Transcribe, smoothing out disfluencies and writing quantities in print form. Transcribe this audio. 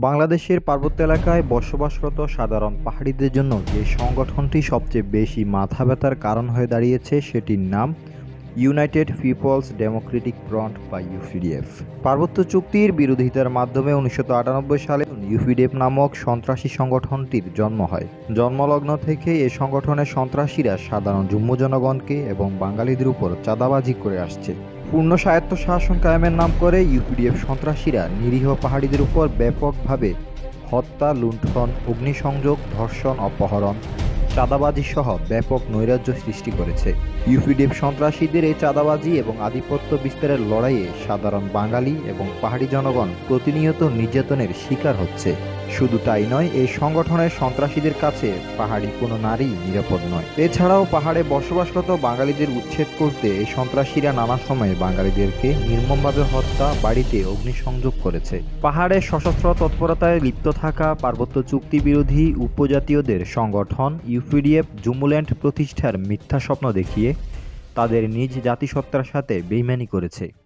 বাংলাদেশের পার্বত্য এলাকায় বসবাসরত সাধারণ পাহাড়িদের জন্য যে সংগঠনটি সবচেয়ে বেশি মাথা ব্যথার কারণ হয়ে দাঁড়িয়েছে সেটির নাম ইউনাইটেড পিপলস ডেমোক্রেটিক ফ্রন্ট বা ইউপিডিএফ। পার্বত্য চুক্তির বিরোধিতার মাধ্যমে 1998 সালে ইউপিডিএফ নামক সন্ত্রাসী সংগঠনটির জন্ম হয়। জন্মলগ্ন থেকে এ সংগঠনের সন্ত্রাসীরা সাধারণ জুম্ম জনগণকে এবং বাঙালিদের উপর চাঁদাবাজি করে আসছে। পূর্ণ স্বায়ত্তশাসন কায়েমের নাম করে ইউপিডিএফ সন্ত্রাসীরা নিরীহ পাহাড়িদের উপর ব্যাপকভাবে হত্যা, লুণ্ঠন, অগ্নিসংযোগ, ধর্ষণ, অপহরণ, চাঁদাবাজি সহ ব্যাপক নৈরাজ্য সৃষ্টি করেছে। ইউপিডিএফ সন্ত্রাসীদের এই চাঁদাবাজি এবং আধিপত্য বিস্তারের লড়াইয়ে সাধারণ বাঙালি এবং পাহাড়ি জনগণ প্রতিনিয়ত নির্যাতনের শিকার হচ্ছে। শুধু তাই নয়, এই সংগঠনের সন্ত্রাসীদের কাছে পাহাড়ি কোনো নারী নিরাপদ নয়। এছাড়াও পাহাড়ে বসবাসরত বাঙালিদের উচ্ছেদ করতে এই সন্ত্রাসীরা নানা সময়ে বাঙালিদেরকে নির্মমভাবে হত্যা, বাড়িতে অগ্নিসংযোগ করেছে। পাহাড়ে সশস্ত্র তৎপরতায় লিপ্ত থাকা পার্বত্য চুক্তি বিরোধী উপজাতীয়দের সংগঠন ইউপিডিএফ জুমুল্যান্ড প্রতিষ্ঠার মিথ্যা স্বপ্ন দেখিয়ে তাদের নিজ জাতিসত্তার সাথে বেইমানি করেছে।